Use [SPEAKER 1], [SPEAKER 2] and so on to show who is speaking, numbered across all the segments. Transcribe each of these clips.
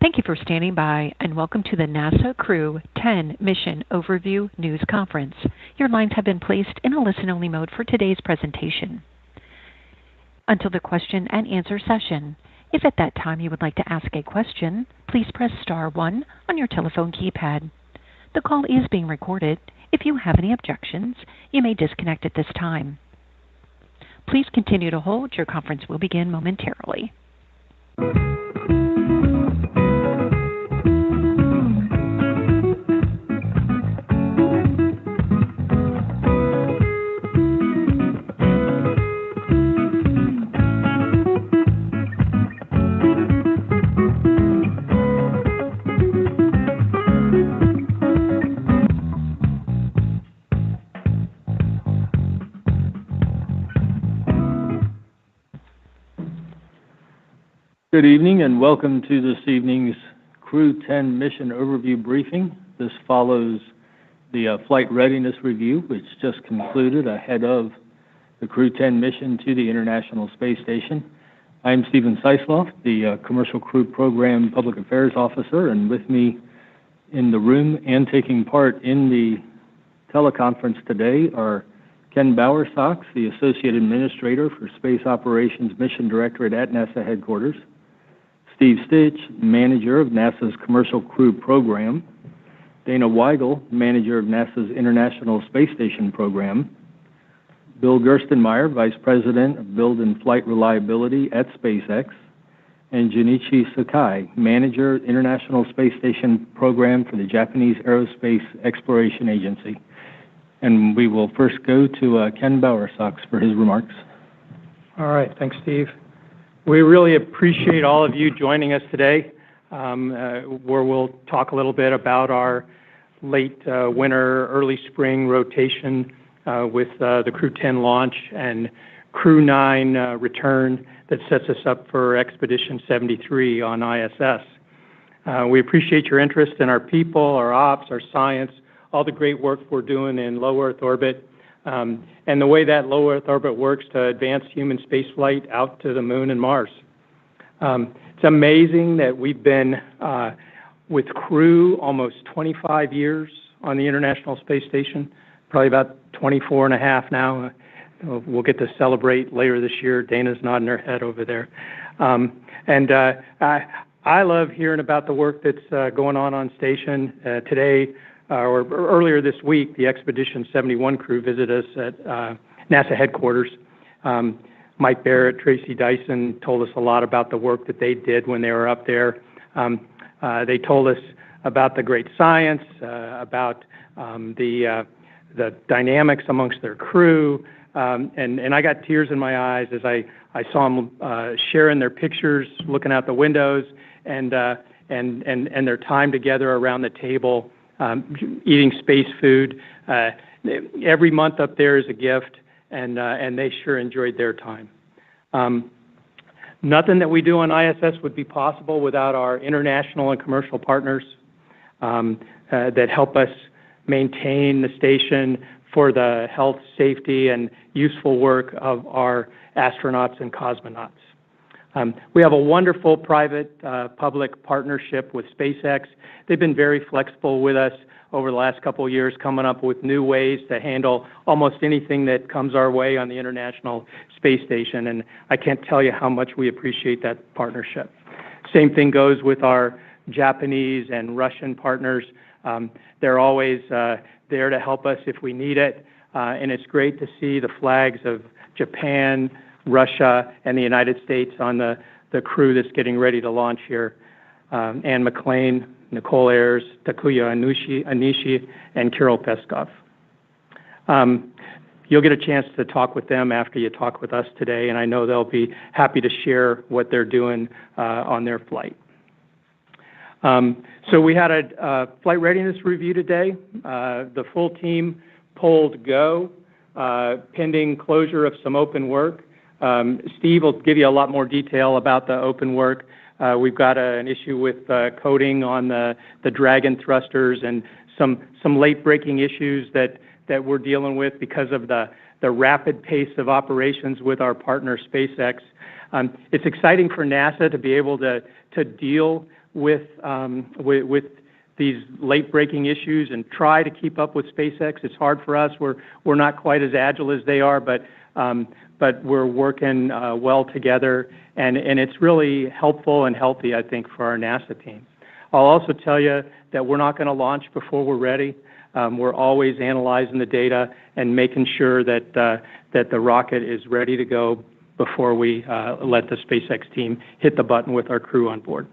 [SPEAKER 1] Thank you for standing by, and welcome to the NASA Crew-10 Mission Overview News Conference. Your lines have been placed in a listen-only mode for today's presentation until the question and answer session. If at that time you would like to ask a question, please press star 1 on your telephone keypad. The call is being recorded. If you have any objections, you may disconnect at this time. Please continue to hold. Your conference will begin momentarily.
[SPEAKER 2] Good evening and welcome to this evening's Crew-10 Mission Overview Briefing. This follows the Flight Readiness Review, which just concluded ahead of the Crew-10 mission to the International Space Station. I'm Stephen Seisloff, the Commercial Crew Program Public Affairs Officer, and with me in the room and taking part in the teleconference today are Ken Bowersox, the Associate Administrator for Space Operations Mission Directorate at NASA Headquarters, Steve Stich, Manager of NASA's Commercial Crew Program, Dana Weigel, Manager of NASA's International Space Station Program, Bill Gerstenmaier, Vice President of Build and Flight Reliability at SpaceX, and Junichi Sakai, Manager, International Space Station Program for the Japanese Aerospace Exploration Agency. And we will first go to Ken Bowersox for his remarks.
[SPEAKER 3] All right, thanks, Steve. We really appreciate all of you joining us today, where we'll talk a little bit about our late winter, early spring rotation with the Crew-10 launch and Crew-9 return that sets us up for Expedition 73 on ISS. We appreciate your interest in our people, our ops, our science, all the great work we're doing in low Earth orbit, and the way that low Earth orbit works to advance human spaceflight out to the Moon and Mars. It's amazing that we've been with Crew almost 25 years on the International Space Station, probably about 24 and a half now. We'll get to celebrate later this year. Dana's nodding her head over there. I love hearing about the work that's going on station. Today, or earlier this week, the Expedition 71 crew visited us at NASA headquarters. Mike Barrett, Tracy Dyson told us a lot about the work that they did when they were up there. They told us about the great science, about the dynamics amongst their crew, and I got tears in my eyes as I saw them sharing their pictures, looking out the windows, and their time together around the table, eating space food. Every month up there is a gift, and they sure enjoyed their time. Nothing that we do on ISS would be possible without our international and commercial partners that help us maintain the station for the health, safety, and useful work of our astronauts and cosmonauts. We have a wonderful private-public partnership with SpaceX. They've been very flexible with us over the last couple of years, coming up with new ways to handle almost anything that comes our way on the International Space Station, and I can't tell you how much we appreciate that partnership. Same thing goes with our Japanese and Russian partners. They're always there to help us if we need it, and it's great to see the flags of Japan, Russia, and the United States on the crew that's getting ready to launch here. Anne McLean, Nicole Ayers, Takuya Anishi, and Kirill Peskov. You'll get a chance to talk with them after you talk with us today, and I know they'll be happy to share what they're doing on their flight. So we had a flight readiness review today. The full team polled go, pending closure of some open work. Steve will give you a lot more detail about the open work. We've got an issue with coating on the Dragon thrusters and some late breaking issues that we're dealing with because of the the rapid pace of operations with our partner SpaceX. It's exciting for NASA to be able to deal with these late-breaking issues and try to keep up with SpaceX. It's hard for us. We're not quite as agile as they are, but we're working well together, and it's really helpful and healthy, I think, for our NASA team. I'll also tell you that we're not going to launch before we're ready. We're always analyzing the data and making sure that the rocket is ready to go before we let the SpaceX team hit the button with our crew on board.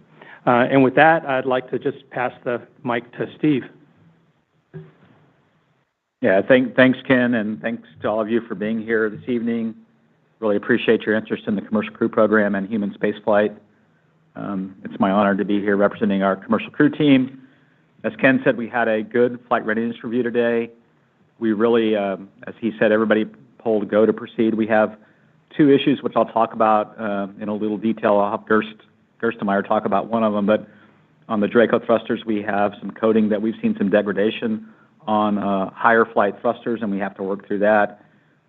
[SPEAKER 3] And with that, I'd like to just pass the mic to Steve.
[SPEAKER 4] Yeah, thanks, Ken, and thanks to all of you for being here this evening. Really appreciate your interest in the Commercial Crew Program and human spaceflight. It's my honor to be here representing our Commercial Crew team. As Ken said, we had a good flight readiness review today. We really, as he said, everybody polled go to proceed. We have two issues which I'll talk about in a little detail. I'll have Gerstenmaier talk about one of them, but on the Draco thrusters, we have some coding that we've seen some degradation on higher flight thrusters, and we have to work through that.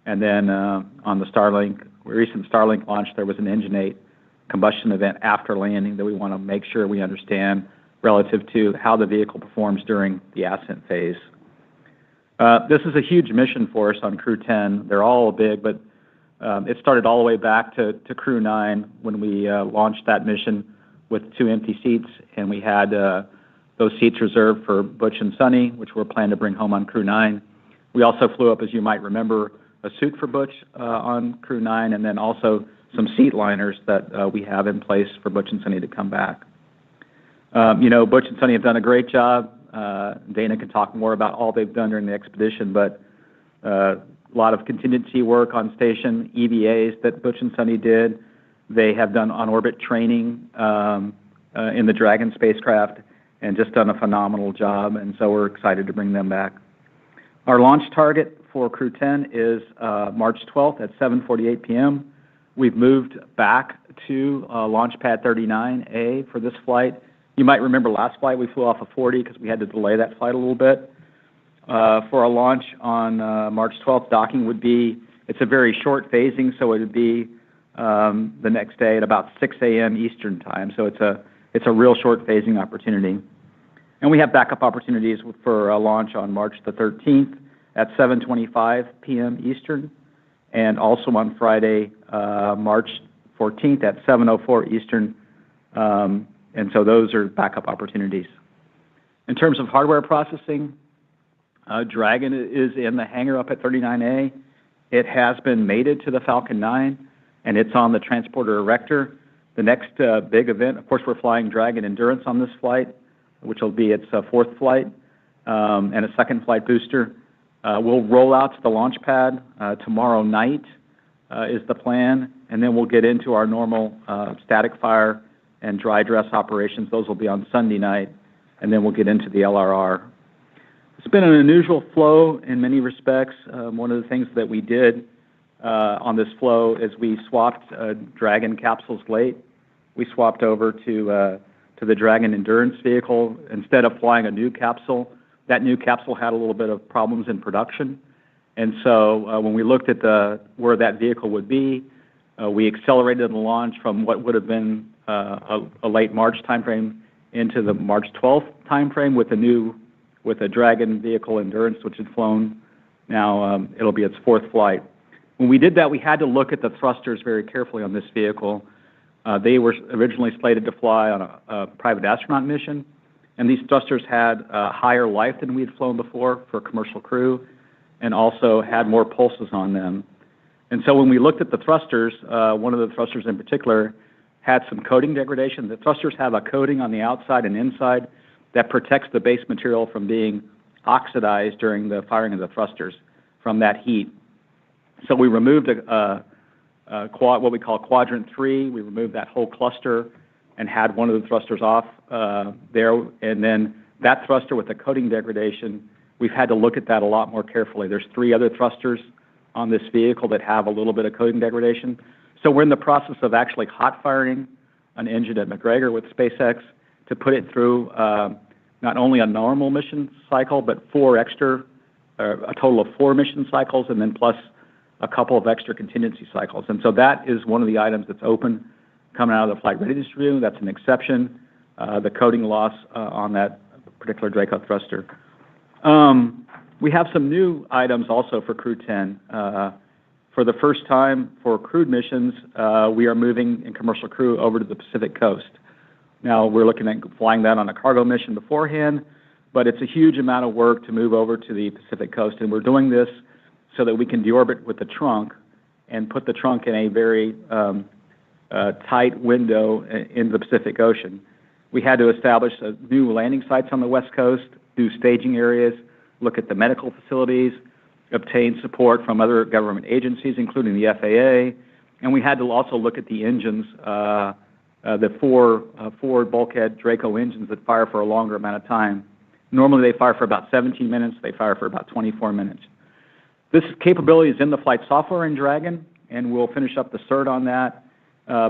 [SPEAKER 4] And then on the recent Starlink launch, there was an engine combustion event after landing that we want to make sure we understand relative to how the vehicle performs during the ascent phase. This is a huge mission for us on Crew-10. They're all big, but it started all the way back to Crew-9 when we launched that mission with 2 empty seats, and we had those seats reserved for Butch and Sunny, which we're planning to bring home on Crew-9. We also flew up, as you might remember, a suit for Butch on Crew-9, and then also some seat liners that we have in place for Butch and Sunny to come back. Butch and Sunny have done a great job. Dana can talk more about all they've done during the expedition, but a lot of contingency work on station, EVAs that Butch and Sunny did. They have done on-orbit training in the Dragon spacecraft and just done a phenomenal job, and so we're excited to bring them back. Our launch target for Crew-10 is March 12th at 7:48 p.m. We've moved back to Launch Pad 39A for this flight. You might remember last flight we flew off of 40 because we had to delay that flight a little bit. For a launch on March 12th, docking would be, it's a very short phasing, so it would be the next day at about 6 a.m. Eastern time. So it's a real short phasing opportunity. And we have backup opportunities for a launch on March the 13th at 7:25 p.m. Eastern, and also on Friday, March 14th at 7:04 Eastern. And so those are backup opportunities. In terms of hardware processing, Dragon is in the hangar up at 39A. It has been mated to the Falcon 9, and it's on the transporter erector. The next big event, of course, we're flying Dragon Endurance on this flight, which will be its fourth flight, and a second flight booster. We'll roll out to the launch pad tomorrow night is the plan, and then we'll get into our normal static fire and dry dress operations. Those will be on Sunday night, and then we'll get into the LRR. It's been an unusual flow in many respects. One of the things that we did on this flow is we swapped Dragon capsules late. We swapped over to the Dragon Endurance vehicle. Instead of flying a new capsule, that new capsule had a little bit of problems in production. And so when we looked at where that vehicle would be, we accelerated the launch from what would have been a late March timeframe into the March 12th timeframe with a Dragon vehicle Endurance, which had flown. Now it'll be its fourth flight. When we did that, we had to look at the thrusters very carefully on this vehicle. They were originally slated to fly on a private astronaut mission, and these thrusters had higher life than we had flown before for a commercial crew, and also had more pulses on them. And so when we looked at the thrusters, one of the thrusters in particular had some coating degradation. The thrusters have a coating on the outside and inside that protects the base material from being oxidized during the firing of the thrusters from that heat. So we removed what we call quadrant 3. We removed that whole cluster and had one of the thrusters off there. And then that thruster with the coating degradation, we've had to look at that a lot more carefully. There's 3 other thrusters on this vehicle that have a little bit of coating degradation. So we're in the process of actually hot firing an engine at McGregor with SpaceX to put it through not only a normal mission cycle, but 4 extra, a total of 4 mission cycles, and then plus a couple of extra contingency cycles. And so that is one of the items that's open coming out of the flight readiness review. That's an exception, the coding loss on that particular Draco thruster. We have some new items also for Crew-10. For the first time for crewed missions, we are moving in commercial crew over to the Pacific coast. Now, we're looking at flying that on a cargo mission beforehand, but it's a huge amount of work to move over to the Pacific coast, and we're doing this so that we can deorbit with the trunk and put the trunk in a very tight window in the Pacific Ocean. We had to establish new landing sites on the West Coast, do staging areas, look at the medical facilities, obtain support from other government agencies, including the FAA, and we had to also look at the engines, the four forward bulkhead Draco engines that fire for a longer amount of time. Normally they fire for about 17 minutes, they fire for about 24 minutes. This capability is in the flight software in Dragon, and we'll finish up the cert on that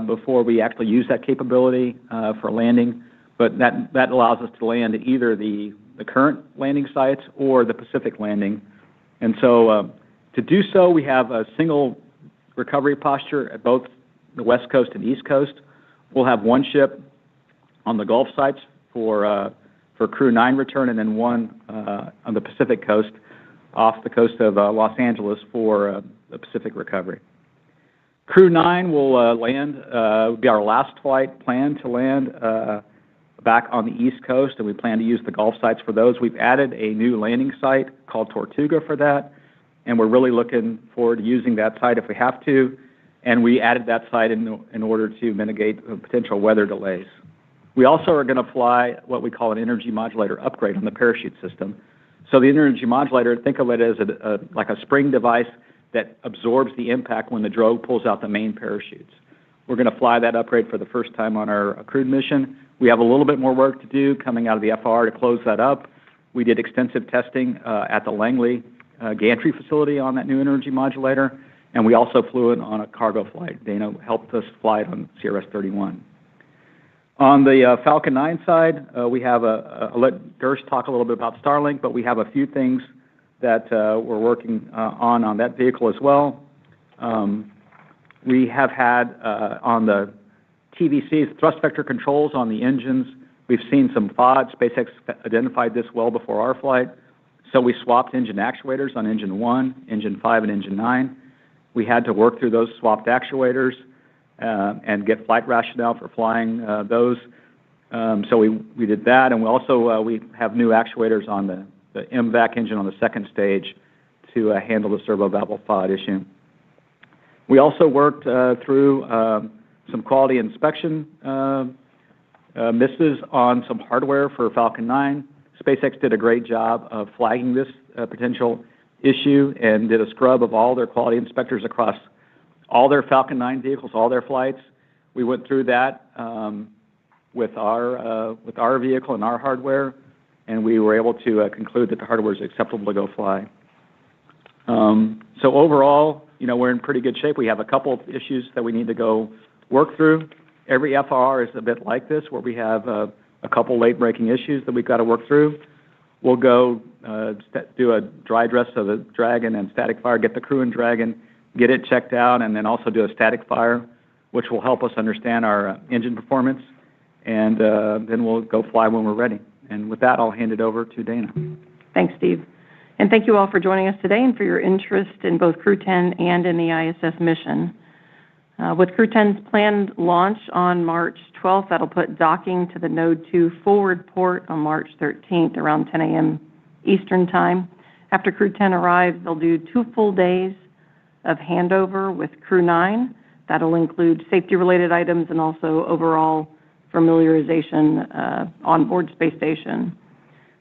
[SPEAKER 4] before we actually use that capability for landing, but that allows us to land at either the current landing sites or the Pacific landing. And so to do so, we have a single recovery posture at both the West Coast and East Coast. We'll have one ship on the Gulf sites for Crew-9 return, and then one on the Pacific coast off the coast of Los Angeles for the Pacific recovery. Crew-9 will land, will be our last flight planned to land back on the East Coast, and we plan to use the Gulf sites for those. We've added a new landing site called Tortuga for that, and we're really looking forward to using that site if we have to, and we added that site in order to mitigate potential weather delays. We also are going to fly what we call an energy modulator upgrade on the parachute system. So the energy modulator, think of it as like a spring device that absorbs the impact when the drogue pulls out the main parachutes. We're going to fly that upgrade for the first time on our crewed mission. We have a little bit more work to do coming out of the FR to close that up. We did extensive testing at the Langley gantry facility on that new energy modulator, and we also flew it on a cargo flight. Dana helped us fly it on CRS-31. On the Falcon 9 side, we have I'll let Gerst talk a little bit about Starlink, but we have a few things that we're working on that vehicle as well. We have had on the TVCs, thrust vector controls on the engines. We've seen some FOD. SpaceX identified this well before our flight. So we swapped engine actuators on Engine 1, Engine 5, and Engine 9. We had to work through those swapped actuators and get flight rationale for flying those. So we did that, and we also we have new actuators on the MVAC engine on the second stage to handle the servo valve FOD issue. We also worked through some quality inspection misses on some hardware for Falcon 9. SpaceX did a great job of flagging this potential issue and did a scrub of all their quality inspectors across all their Falcon 9 vehicles, all their flights. We went through that with our vehicle and our hardware, and we were able to conclude that the hardware is acceptable to go fly. So overall, we're in pretty good shape. We have a couple of issues that we need to go work through. Every FR is a bit like this, where we have a couple late-breaking issues that we've got to work through. We'll go do a dry dress of the Dragon and static fire, get the crew in Dragon, get it checked out, and then also do a static fire, which will help us understand our engine performance, and then we'll go fly when we're ready. And with that, I'll hand it over to Dana.
[SPEAKER 5] Thanks, Steve. And thank you all for joining us today and for your interest in both Crew-10 and in the ISS mission. With Crew-10's planned launch on March 12th, that'll put docking to the Node 2 forward port on March 13th around 10 a.m. Eastern Time. After Crew-10 arrives, they'll do 2 full days of handover with Crew-9. That'll include safety-related items and also overall familiarization on board space station.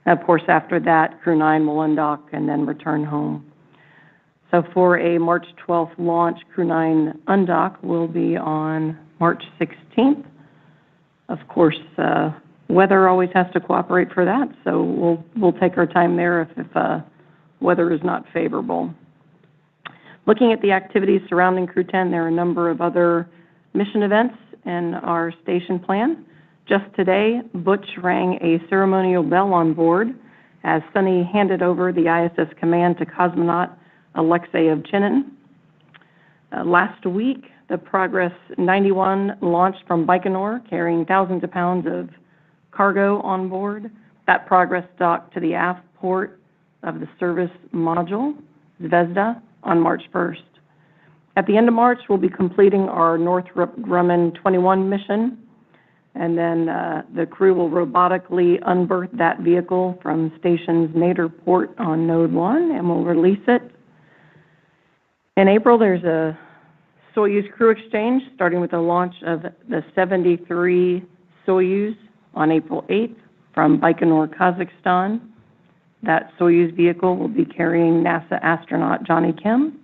[SPEAKER 5] Of course, after that, Crew-9 will undock and then return home. So for a March 12th launch, Crew-9 undock will be on March 16th. Of course, weather always has to cooperate for that, so we'll take our time there if weather is not favorable. Looking at the activities surrounding Crew-10, there are a number of other mission events in our station plan. Just today, Butch rang a ceremonial bell on board as Sunny handed over the ISS command to cosmonaut Alexei Ovchinin. Last week, the Progress 91 launched from Baikonur, carrying thousands of pounds of cargo on board. That Progress docked to the aft port of the service module, Zvezda, on March 1st. At the end of March, we'll be completing our Northrop Grumman 21 mission, and then the crew will robotically unberth that vehicle from station's Nader port on Node 1, and we'll release it. In April, there's a Soyuz crew exchange, starting with the launch of the 73 Soyuz on April 8th from Baikonur, Kazakhstan. That Soyuz vehicle will be carrying NASA astronaut Johnny Kim.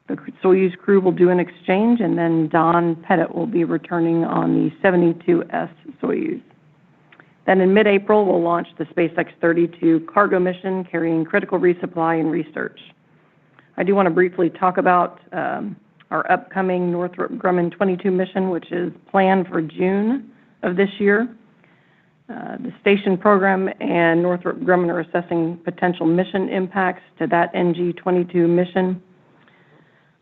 [SPEAKER 5] The Soyuz crew will do an exchange, and then Don Pettit will be returning on the 72S Soyuz. Then in mid-April, we'll launch the SpaceX 32 cargo mission carrying critical resupply and research. I do want to briefly talk about our upcoming Northrop Grumman 22 mission, which is planned for June of this year. The station program and Northrop Grumman are assessing potential mission impacts to that NG-22 mission.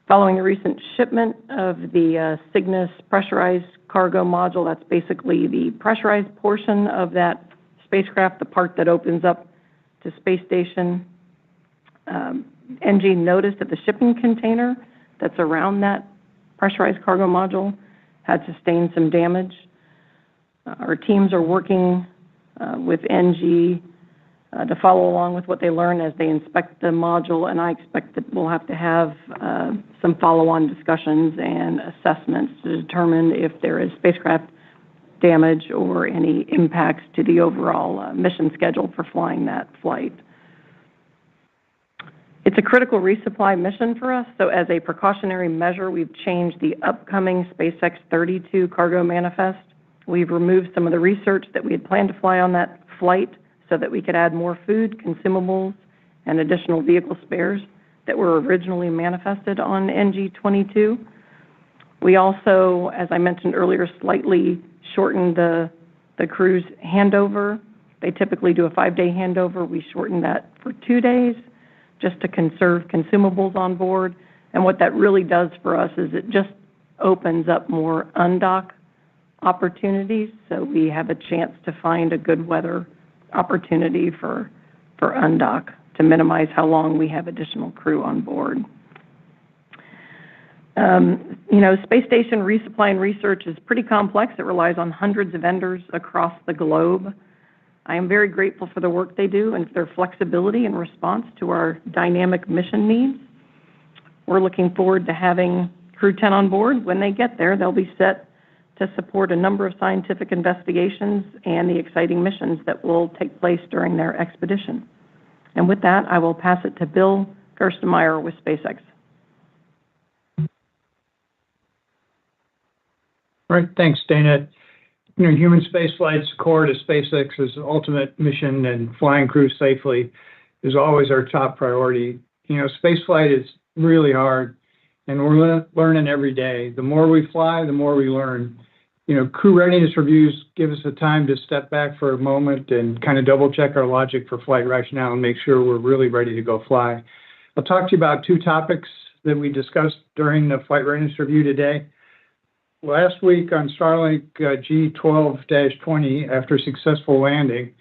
[SPEAKER 5] Following the recent shipment of the Cygnus pressurized cargo module, that's basically the pressurized portion of that spacecraft, the part that opens up to space station. NG noticed that the shipping container that's around that pressurized cargo module had sustained some damage. Our teams are working with NG to follow along with what they learn as they inspect the module, and I expect that we'll have to have some follow-on discussions and assessments to determine if there is spacecraft damage or any impacts to the overall mission schedule for flying that flight. It's a critical resupply mission for us, so as a precautionary measure, we've changed the upcoming SpaceX 32 cargo manifest. We've removed some of the research that we had planned to fly on that flight so that we could add more food, consumables, and additional vehicle spares that were originally manifested on NG-22. We also, as I mentioned earlier, slightly shortened the crew's handover. They typically do a 5-day handover. We shortened that for 2 days just to conserve consumables on board. And what that really does for us is it just opens up more undock opportunities, so we have a chance to find a good weather opportunity for undock to minimize how long we have additional crew on board. Space station resupply and research is pretty complex. It relies on hundreds of vendors across the globe. I am very grateful for the work they do and their flexibility in response to our dynamic mission needs. We're looking forward to having Crew-10 on board. When they get there, they'll be set to support a number of scientific investigations and the exciting missions that will take place during their expedition. And with that, I will pass it to Bill Gerstenmaier with SpaceX.
[SPEAKER 6] All right, thanks, Dana. Human spaceflight's core to SpaceX's ultimate mission, and flying crews safely is always our top priority. Spaceflight is really hard, and we're learning every day. The more we fly, the more we learn. Crew readiness reviews give us the time to step back for a moment and kind of double check our logic for flight rationale and make sure we're really ready to go fly. I'll talk to you about 2 topics that we discussed during the flight readiness review today. Last week on Starlink G12-20, after successful landing,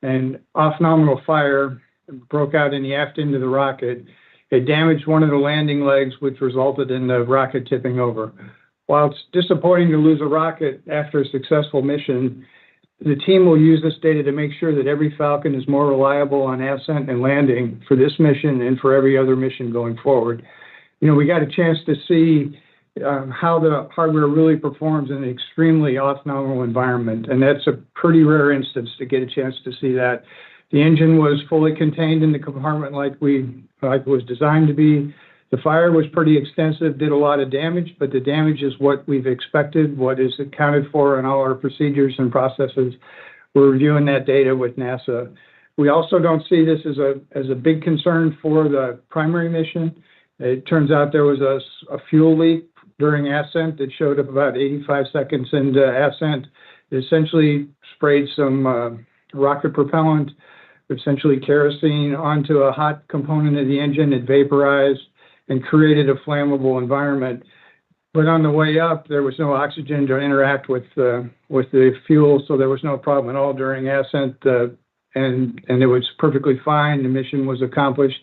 [SPEAKER 6] and off-nominal fire broke out in the aft end of the rocket. It damaged one of the landing legs, which resulted in the rocket tipping over. While it's disappointing to lose a rocket after a successful mission, the team will use this data to make sure that every Falcon is more reliable on ascent and landing for this mission and for every other mission going forward. We got a chance to see how the hardware really performs in an extremely off-nominal environment, and that's a pretty rare instance to get a chance to see that. The engine was fully contained in the compartment like it was designed to be. The fire was pretty extensive, did a lot of damage, but the damage is what we've expected, what is accounted for in all our procedures and processes. We're reviewing that data with NASA. We also don't see this as a big concern for the primary mission. It turns out there was a fuel leak during ascent that showed up about 85 seconds into ascent. It essentially sprayed some rocket propellant, essentially kerosene, onto a hot component of the engine. It vaporized, and created a flammable environment. But on the way up, there was no oxygen to interact with the fuel, so there was no problem at all during ascent, and it was perfectly fine. The mission was accomplished.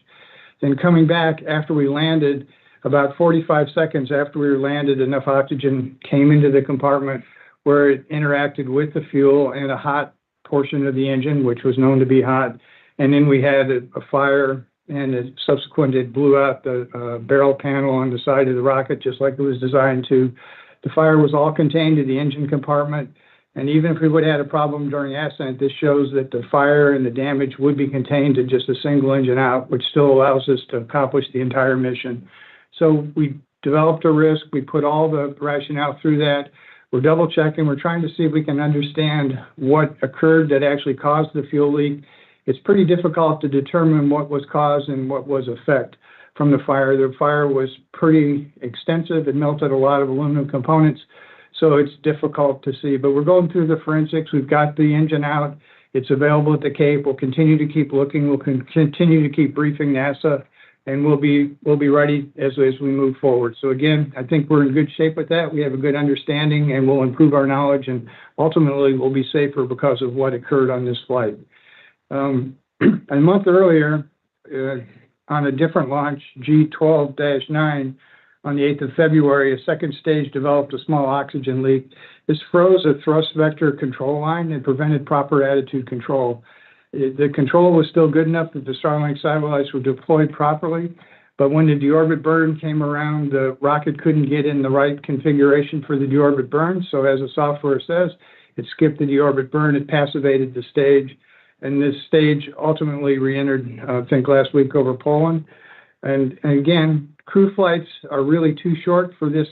[SPEAKER 6] Then coming back after we landed, about 45 seconds after we landed, enough oxygen came into the compartment where it interacted with the fuel and a hot portion of the engine, which was known to be hot. And then we had a fire, and subsequently it blew out the barrel panel on the side of the rocket, just like it was designed to. The fire was all contained to the engine compartment. And even if we would have had a problem during ascent, this shows that the fire and the damage would be contained to just a single engine out, which still allows us to accomplish the entire mission. So we developed a risk. We put all the rationale through that. We're double checking. We're trying to see if we can understand what occurred that actually caused the fuel leak. It's pretty difficult to determine what was cause and what was effect from the fire. The fire was pretty extensive. It melted a lot of aluminum components, so it's difficult to see. But we're going through the forensics. We've got the engine out. It's available at the Cape. We'll continue to keep looking. We'll continue to keep briefing NASA, and we'll be ready as we move forward. So again, I think we're in good shape with that. We have a good understanding, and we'll improve our knowledge, and ultimately we'll be safer because of what occurred on this flight. A month earlier, on a different launch, G12-9, on the 8th of February, a second stage developed a small oxygen leak. This froze a thrust vector control line and prevented proper attitude control. The control was still good enough that the Starlink satellites were deployed properly, but when the deorbit burn came around, the rocket couldn't get in the right configuration for the deorbit burn. So as the software says, it skipped the deorbit burn, it passivated the stage, and this stage ultimately re-entered, I think last week over Poland. And again, crew flights are really too short for this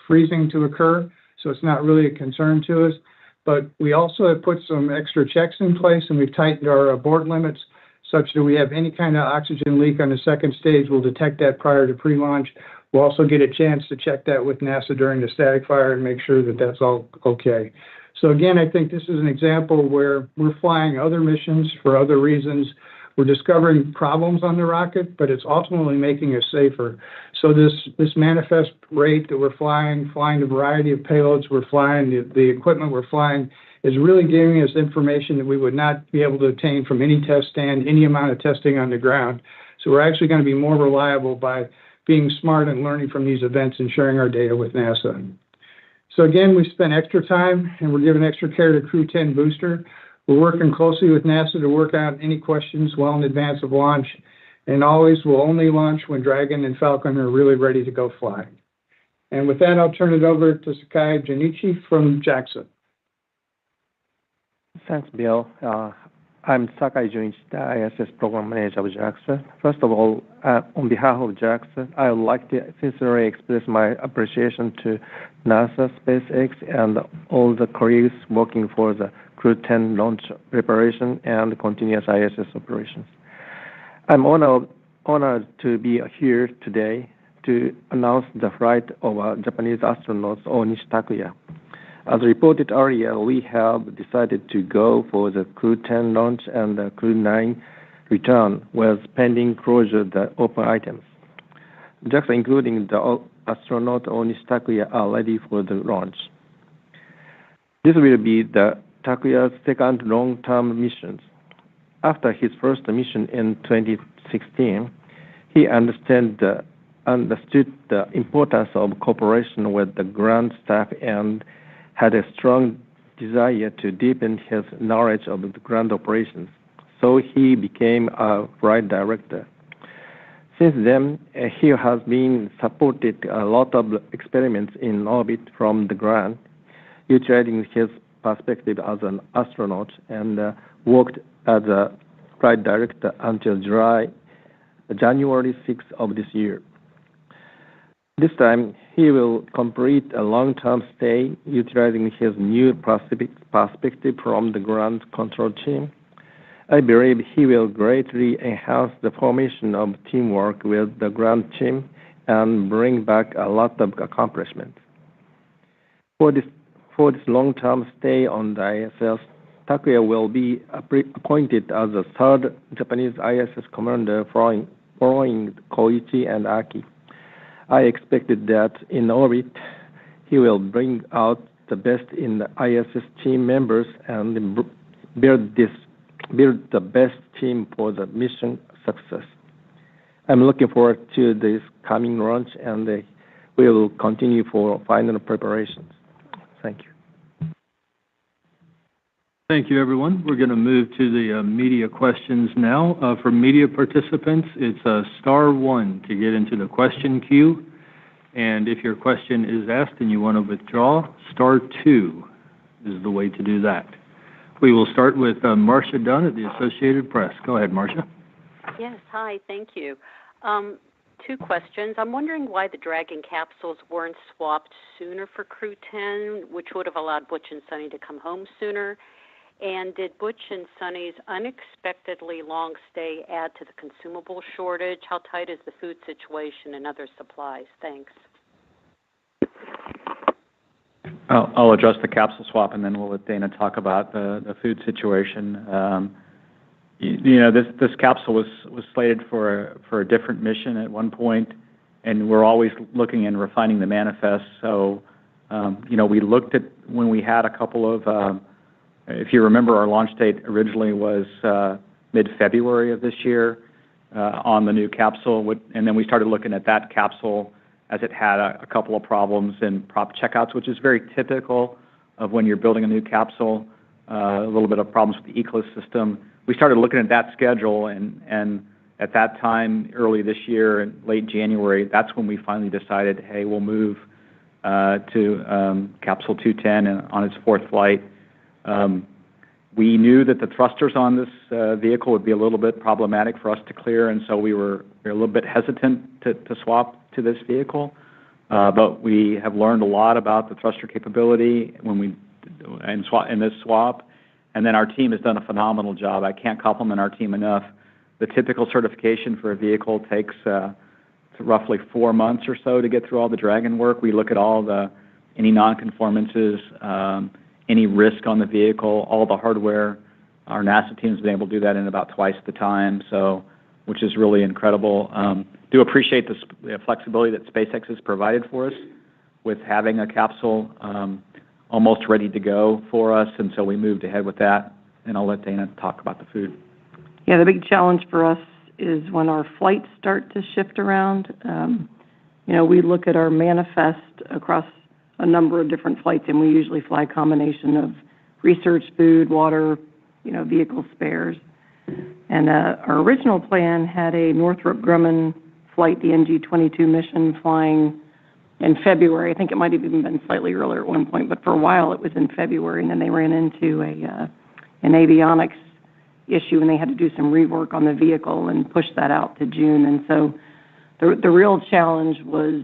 [SPEAKER 6] freezing to occur, so it's not really a concern to us. But we also have put some extra checks in place, and we've tightened our abort limits such that we have any kind of oxygen leak on the second stage, we'll detect that prior to pre-launch. We'll also get a chance to check that with NASA during the static fire and make sure that that's all okay. So again, I think this is an example where we're flying other missions for other reasons. We're discovering problems on the rocket, but it's ultimately making us safer. So this manifest rate that we're flying a variety of payloads we're flying, the equipment we're flying, is really giving us information that we would not be able to obtain from any test stand, any amount of testing on the ground. So we're actually going to be more reliable by being smart and learning from these events and sharing our data with NASA. So again, we spent extra time and we're giving extra care to Crew-10 booster. We're working closely with NASA to work out any questions well in advance of launch, and always we'll only launch when Dragon and Falcon are really ready to go fly. And with that, I'll turn it over to Sakai Junichi from JAXA.
[SPEAKER 7] Thanks, Bill. I'm Sakai Junichi, the ISS Program Manager of JAXA. First of all, on behalf of JAXA, I would like to sincerely express my appreciation to NASA, SpaceX, and all the colleagues working for the Crew-10 launch preparation and continuous ISS operations. I'm honored to be here today to announce the flight of Japanese astronauts Onishi Takuya. As reported earlier, we have decided to go for the Crew-10 launch and the Crew-9 return with pending closure the open items. JAXA, including the astronaut Onishi Takuya, are ready for the launch. This will be the Takuya's second long-term mission. After his first mission in 2016, he understood the importance of cooperation with the ground staff and had a strong desire to deepen his knowledge of the ground operations. So he became a flight director. Since then, he has been supported a lot of experiments in orbit from the ground, utilizing his perspective as an astronaut, and worked as a flight director until January 6th of this year. This time, he will complete a long-term stay utilizing his new perspective from the ground control team. I believe he will greatly enhance the formation of teamwork with the ground team and bring back a lot of accomplishments. For this long-term stay on the ISS, Takuya will be appointed as the third Japanese ISS commander flying following Koichi and Aki. I expected that in orbit, he will bring out the best in the ISS team members and build the best team for the mission success. I'm looking forward to this coming launch, and we will continue for final preparations. Thank you.
[SPEAKER 2] Thank you, everyone. We're going to move to the media questions now. For media participants, it's *1 to get into the question queue. And if your question is asked and you want to withdraw, *2 is the way to do that. We will start with Marcia Dunn at the Associated Press. Go ahead, Marcia.
[SPEAKER 8] Yes, hi, thank you. Two questions. I'm wondering why the Dragon capsules weren't swapped sooner for Crew-10, which would have allowed Butch and Sunny to come home sooner. And did Butch and Sunny's unexpectedly long stay add to the consumable shortage? How tight is the food situation and other supplies? Thanks.
[SPEAKER 4] I'll address the capsule swap, and then we'll let Dana talk about the food situation. This capsule was slated for a different mission at one point, and we're always looking and refining the manifest. So, we looked at when we had a couple of, if you remember, our launch date originally was mid-February of this year on the new capsule, and then we started looking at that capsule as it had a couple of problems in prop checkouts, which is very typical of when you're building a new capsule, a little bit of problems with the ECLIS system. We started looking at that schedule, and at that time, early this year, in late January, that's when we finally decided, hey, we'll move to Capsule 210 on its fourth flight. We knew that the thrusters on this vehicle would be a little bit problematic for us to clear, and so we were a little bit hesitant to swap to this vehicle. But we have learned a lot about the thruster capability in this swap, and then our team has done a phenomenal job. I can't compliment our team enough. The typical certification for a vehicle takes roughly 4 months or so to get through all the Dragon work. We look at any nonconformances, any risk on the vehicle, all the hardware. Our NASA team has been able to do that in about twice the time, which is really incredible. Do appreciate the flexibility that SpaceX has provided for us with having a capsule almost ready to go for us, and so we moved ahead with that. And I'll let Dana talk about the food.
[SPEAKER 5] Yeah, the big challenge for us is when our flights start to shift around. We look at our manifest across a number of different flights, and we usually fly a combination of research, food, water, vehicle spares. And our original plan had a Northrop Grumman flight, the NG-22 mission, flying in February. I think it might have even been slightly earlier at one point, but for a while it was in February, and then they ran into an avionics issue, and they had to do some rework on the vehicle and push that out to June. And so the real challenge was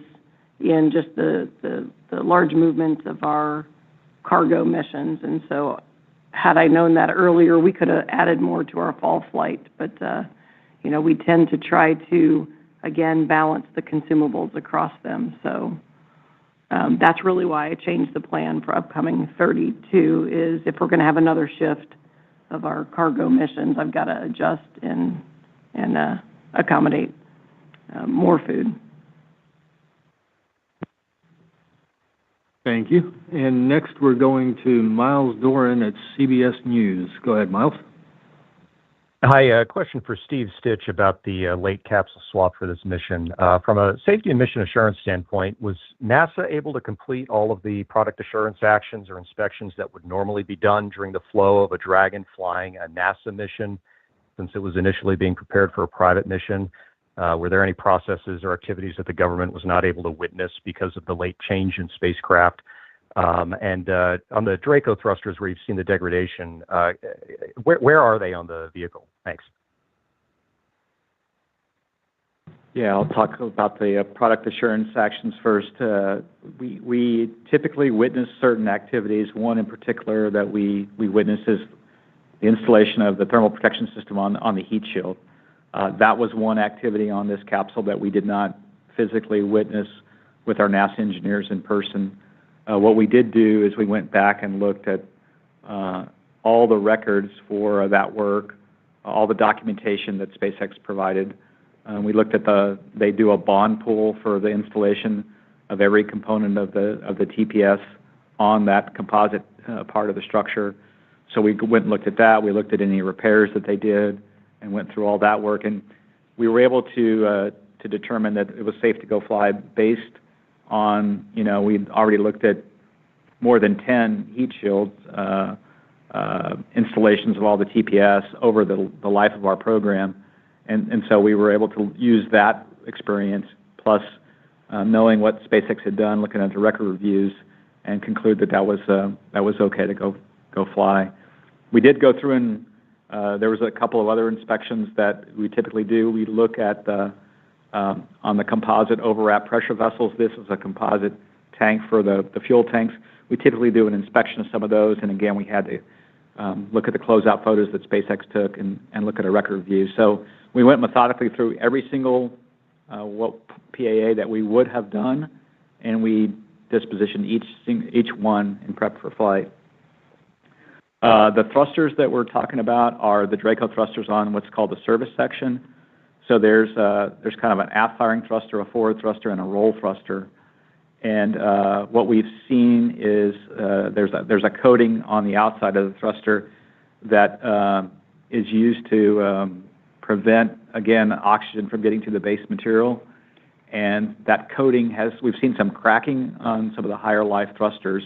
[SPEAKER 5] in just the large movement of our cargo missions. And so had I known that earlier, we could have added more to our fall flight. But, we tend to try to, again, balance the consumables across them. So that's really why I changed the plan for upcoming 32 is if we're going to have another shift of our cargo missions, I've got to adjust and accommodate more food.
[SPEAKER 2] Thank you. And next we're going to Miles Doran at CBS News. Go ahead, Miles.
[SPEAKER 9] Hi, question for Steve Stich about the late capsule swap for this mission. From a safety and mission assurance standpoint, was NASA able to complete all of the product assurance actions or inspections that would normally be done during the flow of a Dragon flying a NASA mission, since it was initially being prepared for a private mission? Were there any processes or activities that the government was not able to witness because of the late change in spacecraft? And on the Draco thrusters, where you've seen the degradation, where are they on the vehicle? Thanks.
[SPEAKER 4] Yeah, I'll talk about the product assurance actions first. We typically witness certain activities. One in particular that we witness is the installation of the thermal protection system on the heat shield. That was one activity on this capsule that we did not physically witness with our NASA engineers in person. What we did do is we went back and looked at all the records for that work, all the documentation that SpaceX provided. We looked at they do a bond pool for the installation of every component of the TPS on that composite part of the structure. So we went and looked at that. We looked at any repairs that they did and went through all that work. And we were able to determine that it was safe to go fly based on, we'd already looked at more than 10 heat shields installations of all the TPS over the life of our program. And so we were able to use that experience plus knowing what SpaceX had done, looking at the record reviews, and conclude that was okay to go fly. We did go through and there was a couple of other inspections that we typically do. We look at on the composite overwrap pressure vessels. This is a composite tank for the fuel tanks. We typically do an inspection of some of those, and again, we had to look at the closeout photos that SpaceX took and look at a record review. So we went methodically through every single PAA that we would have done, and we dispositioned each one in prep for flight. The thrusters that we're talking about are the Draco thrusters on what's called the service section. So there's kind of an aft firing thruster, a forward thruster, and a roll thruster. And what we've seen is there's a coating on the outside of the thruster that is used to prevent, again, oxygen from getting to the base material. And that coating we've seen some cracking on some of the higher life thrusters.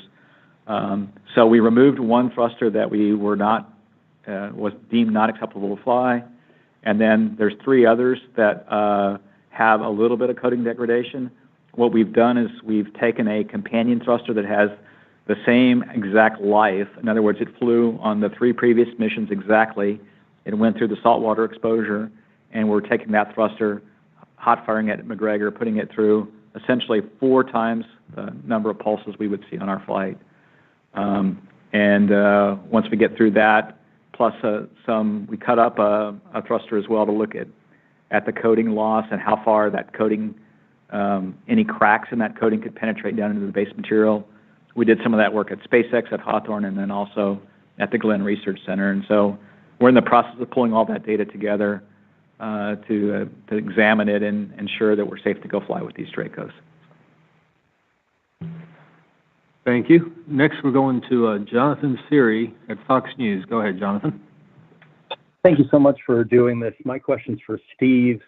[SPEAKER 4] So we removed one thruster that was deemed not acceptable to fly. And then there's 3 others that have a little bit of coating degradation. What we've done is we've taken a companion thruster that has the same exact life. In other words, it flew on the 3 previous missions exactly. It went through the saltwater exposure, and we're taking that thruster, hot firing it at McGregor, putting it through essentially 4 times the number of pulses we would see on our flight. And once we get through that, plus we cut up a thruster as well to look at the coating loss and how far that coating, any cracks in that coating could penetrate down into the base material. We did some of that work at SpaceX, at Hawthorne, and then also at the Glenn Research Center. And so we're in the process of pulling all that data together to examine it and ensure that we're safe to go fly with these Dracos.
[SPEAKER 2] Thank you. Next, we're going to Jonathan Seary at Fox News. Go ahead, Jonathan.
[SPEAKER 10] Thank you so much for doing this. My question's for Steve.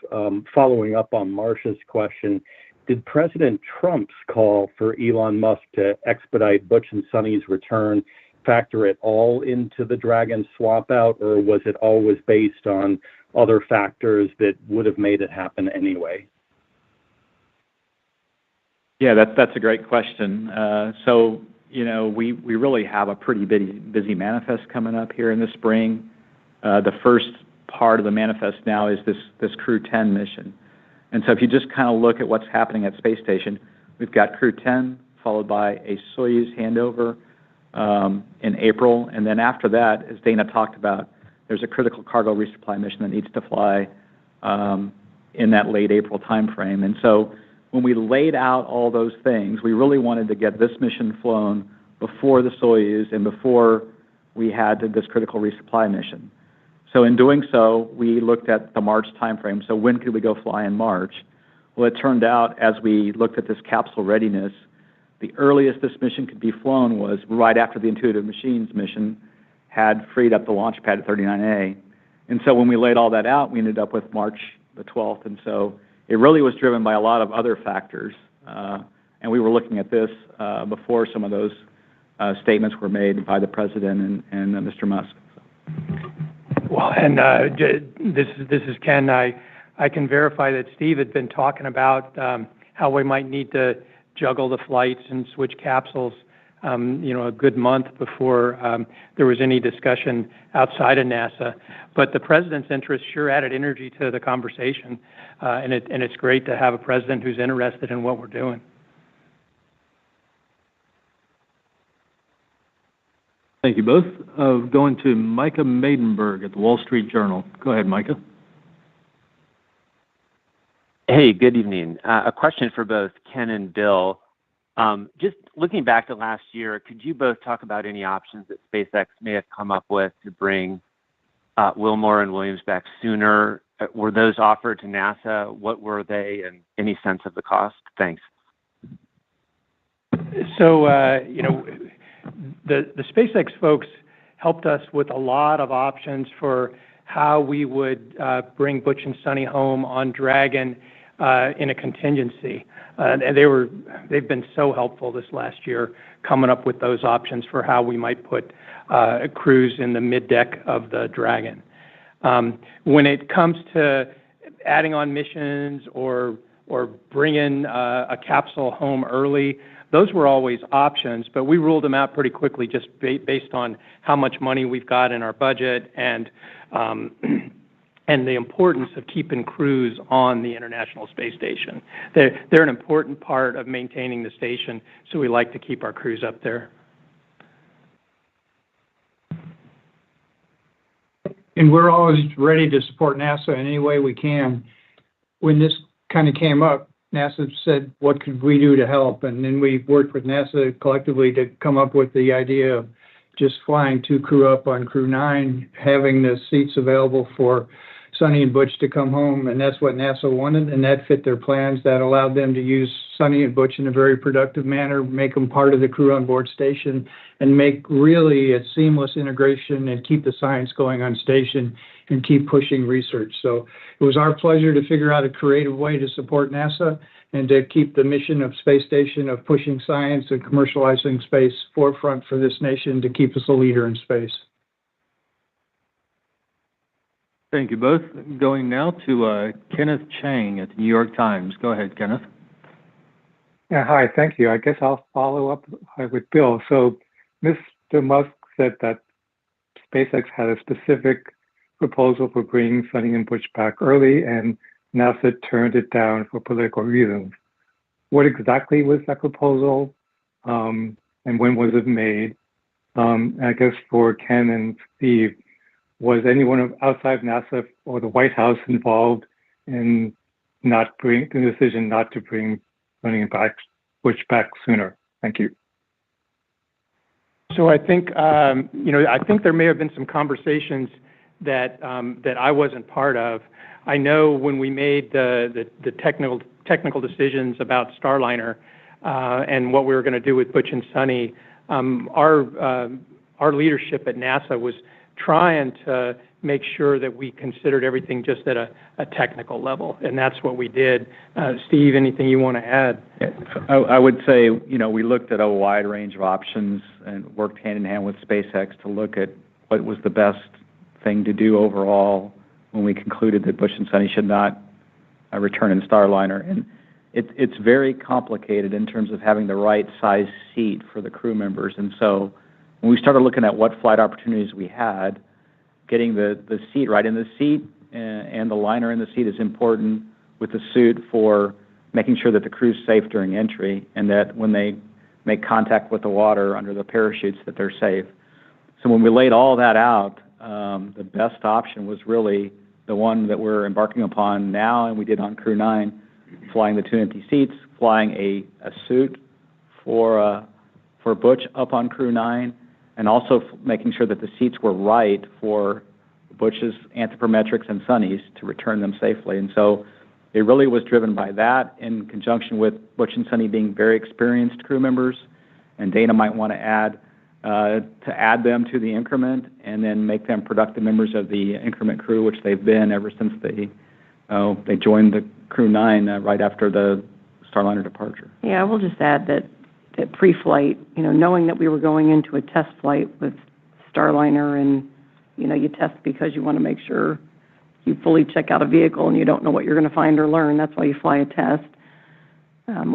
[SPEAKER 10] Following up on Marcia's question, did President Trump's call for Elon Musk to expedite Butch and Sonny's return factor it all into the Dragon swap out, or was it always based on other factors that would have made it happen anyway?
[SPEAKER 4] Yeah, that's a great question. So, we really have a pretty busy manifest coming up here in the spring. The first part of the manifest now is this Crew-10 mission. And so if you just kind of look at what's happening at Space Station, we've got Crew-10 followed by a Soyuz handover in April. And then after that, as Dana talked about, there's a critical cargo resupply mission that needs to fly in that late April timeframe. And so when we laid out all those things, we really wanted to get this mission flown before the Soyuz and before we had this critical resupply mission. So in doing so, we looked at the March timeframe. So when could we go fly in March? Well, it turned out as we looked at this capsule readiness, the earliest this mission could be flown was right after the Intuitive Machines mission had freed up the launch pad at 39A. And so when we laid all that out, we ended up with March the 12th. And so it really was driven by a lot of other factors. And we were looking at this before some of those statements were made by the President and Mr. Musk.
[SPEAKER 3] Well, and this is Ken. I can verify that Steve had been talking about how we might need to juggle the flights and switch capsules, a good month before there was any discussion outside of NASA. But the President's interest sure added energy to the conversation, and it's great to have a President who's interested in what we're doing.
[SPEAKER 2] Thank you both. Going to Micah Maidenberg at the Wall Street Journal. Go ahead, Micah.
[SPEAKER 11] Hey, good evening. A question for both Ken and Bill. Just looking back to last year, could you both talk about any options that SpaceX may have come up with to bring Wilmore and Williams back sooner? Were those offered to NASA? What were they, and any sense of the cost? Thanks.
[SPEAKER 3] So, the SpaceX folks helped us with a lot of options for how we would bring Butch and Sunny home on Dragon in a contingency. And they've been so helpful this last year coming up with those options for how we might put crews in the mid-deck of the Dragon. When it comes to adding on missions or bringing a capsule home early, those were always options, but we ruled them out pretty quickly just based on how much money we've got in our budget and the importance of keeping crews on the International Space Station. They're an important part of maintaining the station, so we like to keep our crews up there.
[SPEAKER 6] And we're always ready to support NASA in any way we can. When this kind of came up, NASA said, what could we do to help? And then we worked with NASA collectively to come up with the idea of just flying 2 crew up on Crew-9, having the seats available for Sunny and Butch to come home, and that's what NASA wanted, and that fit their plans. That allowed them to use Sunny and Butch in a very productive manner, make them part of the crew on board station, and make really a seamless integration and keep the science going on station and keep pushing research. So it was our pleasure to figure out a creative way to support NASA and to keep the mission of Space Station of pushing science and commercializing space forefront for this nation to keep us a leader in space.
[SPEAKER 2] Thank you both. Going now to Kenneth Chang at the New York Times. Go ahead, Kenneth.
[SPEAKER 12] Yeah, hi, thank you. I guess I'll follow up with Bill. So Mr. Musk said that SpaceX had a specific proposal for bringing Sunny and Butch back early, and NASA turned it down for political reasons. What exactly was that proposal, and when was it made? I guess for Ken and Steve, was anyone outside NASA or the White House involved in the decision not to bring Sunny and Butch back sooner? Thank you.
[SPEAKER 3] So I think I think there may have been some conversations that I wasn't part of. I know when we made the technical decisions about Starliner and what we were going to do with Butch and Sunny, our leadership at NASA was trying to make sure that we considered everything just at a technical level, and that's what we did. Steve, anything you want to add?
[SPEAKER 4] Yeah, I would say, we looked at a wide range of options and worked hand in hand with SpaceX to look at what was the best thing to do overall when we concluded that Butch and Sunny should not return in Starliner. And it's very complicated in terms of having the right size seat for the crew members. And so when we started looking at what flight opportunities we had, getting the seat right in the seat and the liner in the seat is important with the suit for making sure that the crew's safe during entry and that when they make contact with the water under the parachutes that they're safe. So when we laid all that out, the best option was really the one that we're embarking upon now, and we did on Crew-9, flying the 2 empty seats, flying a suit for Butch up on Crew-9, and also making sure that the seats were right for Butch's anthropometrics and Sunny's to return them safely. And so it really was driven by that in conjunction with Butch and Sunny being very experienced crew members, and Dana might want to add them to the increment and then make them productive members of the increment crew, which they've been ever since they joined the Crew-9 right after the Starliner departure.
[SPEAKER 5] Yeah, I will just add that pre-flight, knowing that we were going into a test flight with Starliner and, you test because you want to make sure you fully check out a vehicle and you don't know what you're going to find or learn. That's why you fly a test.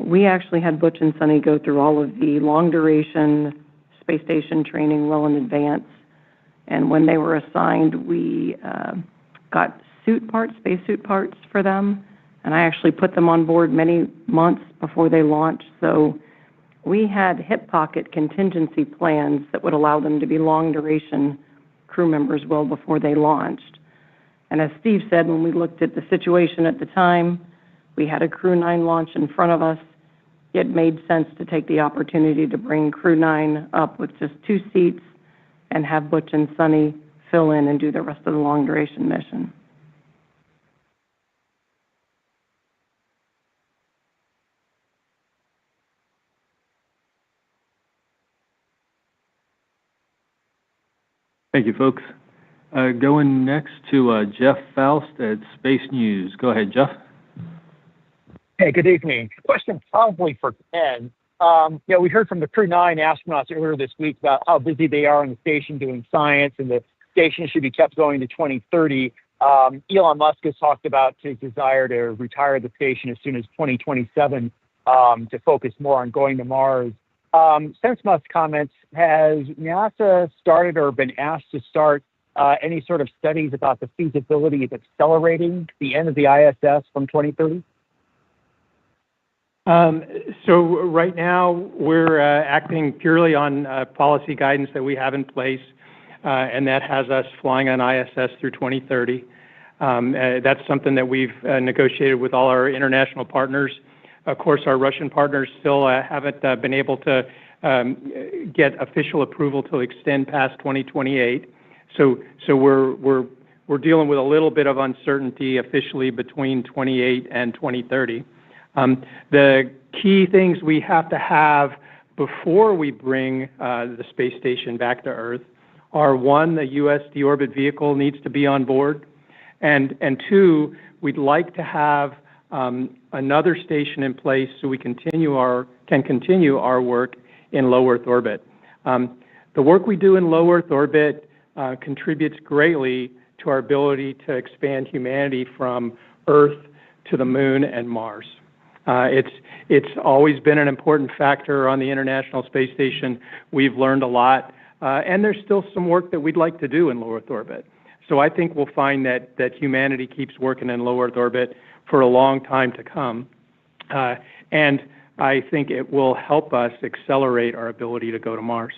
[SPEAKER 5] We actually had Butch and Sunny go through all of the long-duration space station training well in advance. And when they were assigned, we got spacesuit parts for them. And I actually put them on board many months before they launched. So we had hip pocket contingency plans that would allow them to be long-duration crew members well before they launched. And as Steve said, when we looked at the situation at the time, we had a Crew-9 launch in front of us. It made sense to take the opportunity to bring Crew-9 up with just 2 seats and have Butch and Sunny fill in and do the rest of the long-duration mission.
[SPEAKER 2] Thank you, folks. Going next to Jeff Faust at Space News. Go ahead, Jeff.
[SPEAKER 13] Hey, good evening. Question probably for Ken. We heard from the Crew-9 astronauts earlier this week about how busy they are on the station doing science, and the station should be kept going to 2030. Elon Musk has talked about his desire to retire the station as soon as 2027 to focus more on going to Mars. Since Musk's comments, has NASA started or been asked to start any sort of studies about the feasibility of accelerating the end of the ISS from 2030?
[SPEAKER 3] So right now, we're acting purely on policy guidance that we have in place, and that has us flying on ISS through 2030. That's something that we've negotiated with all our international partners. Of course, our Russian partners still haven't been able to get official approval to extend past 2028. So we're dealing with a little bit of uncertainty officially between 28 and 2030. The key things we have to have before we bring the space station back to Earth are, one, the U.S. deorbit vehicle needs to be on board, and two, we'd like to have another station in place so we can continue our work in low Earth orbit. The work we do in low Earth orbit contributes greatly to our ability to expand humanity from Earth to the Moon and Mars. It's always been an important factor on the International Space Station. We've learned a lot, and there's still some work that we'd like to do in low Earth orbit. So I think we'll find that humanity keeps working in low Earth orbit for a long time to come, and I think it will help us accelerate our ability to go to Mars.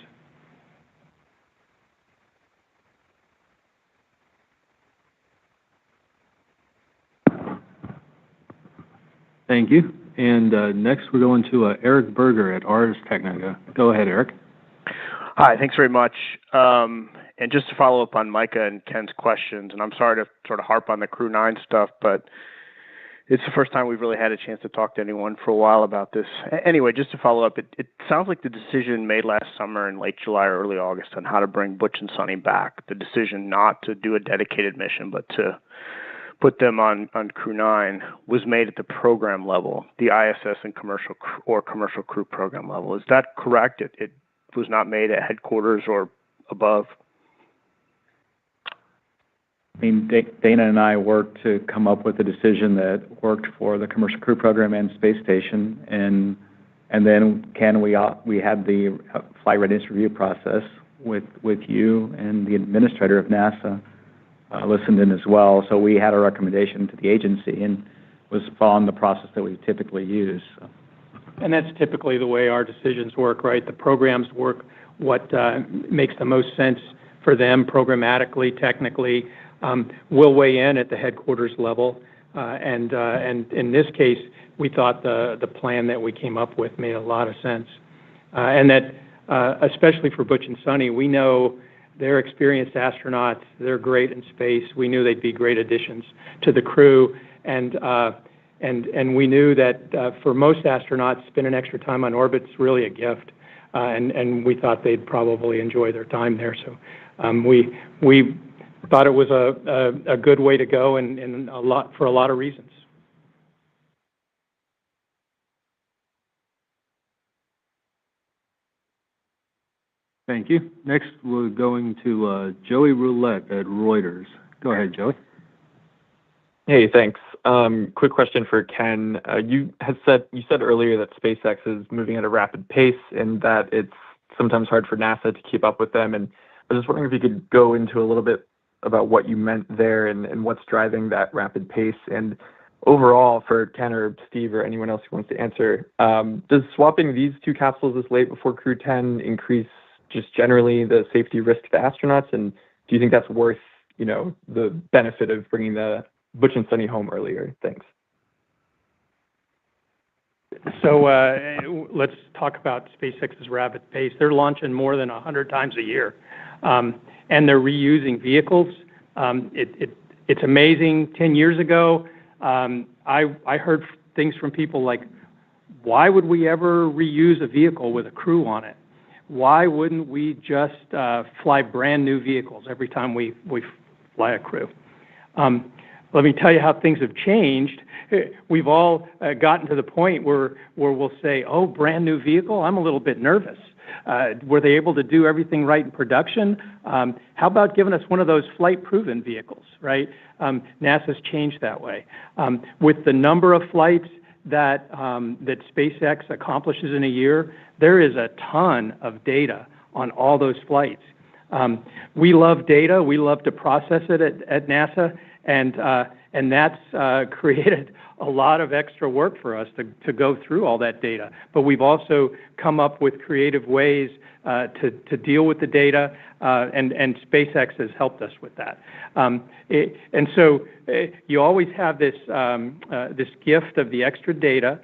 [SPEAKER 2] Thank you. And next we're going to Eric Berger at Ars Technica. Go ahead, Eric.
[SPEAKER 14] Hi, thanks very much. And just to follow up on Micah and Ken's questions, and I'm sorry to sort of harp on the Crew-9 stuff, but it's the first time we've really had a chance to talk to anyone for a while about this. Anyway, just to follow up, it sounds like the decision made last summer in late July or early August on how to bring Butch and Sonny back, the decision not to do a dedicated mission, but to put them on Crew-9 was made at the program level, the ISS and commercial crew program level. Is that correct? It was not made at headquarters or above?
[SPEAKER 4] I mean, Dana and I worked to come up with a decision that worked for the commercial crew program and space station, and then we had the flight readiness review process with you and the administrator of NASA listened in as well. So we had a recommendation to the agency and was following the process that we typically use. So.
[SPEAKER 3] And that's typically the way our decisions work, right? The programs work what makes the most sense for them programmatically, technically. We'll weigh in at the headquarters level, and in this case, we thought the plan that we came up with made a lot of sense, and that especially for Butch and Sonny, we know they're experienced astronauts. They're great in space. We knew they'd be great additions to the crew, and we knew that for most astronauts, spending extra time on orbit is really a gift, and we thought they'd probably enjoy their time there. So we thought it was a good way to go, and for a lot of reasons.
[SPEAKER 2] Thank you. Next, we're going to Joey Roulette at Reuters. Go ahead, Joey.
[SPEAKER 15] Hey, thanks. Quick question for Ken. You said earlier that SpaceX is moving at a rapid pace and that it's sometimes hard for NASA to keep up with them. And I was just wondering if you could go into a little bit about what you meant there and what's driving that rapid pace. And overall, for Ken or Steve or anyone else who wants to answer, does swapping these two capsules this late before Crew-10 increase just generally the safety risk to astronauts? And do you think that's worth, the benefit of bringing the Butch and Sonny home earlier? Thanks.
[SPEAKER 3] So let's talk about SpaceX's rapid pace. They're launching more than 100 times a year. and they're reusing vehicles. It's amazing. 10 years ago, I heard things from people like, why would we ever reuse a vehicle with a crew on it? Why wouldn't we just fly brand new vehicles every time we fly a crew? Let me tell you how things have changed. We've all gotten to the point where we'll say, oh, brand new vehicle, I'm a little bit nervous. Were they able to do everything right in production? How about giving us one of those flight-proven vehicles, right? NASA's changed that way. With the number of flights that SpaceX accomplishes in a year, there is a ton of data on all those flights. We love data. We love to process it at NASA, and that's created a lot of extra work for us to go through all that data. But we've also come up with creative ways to deal with the data, and SpaceX has helped us with that. And so you always have this gift of the extra data,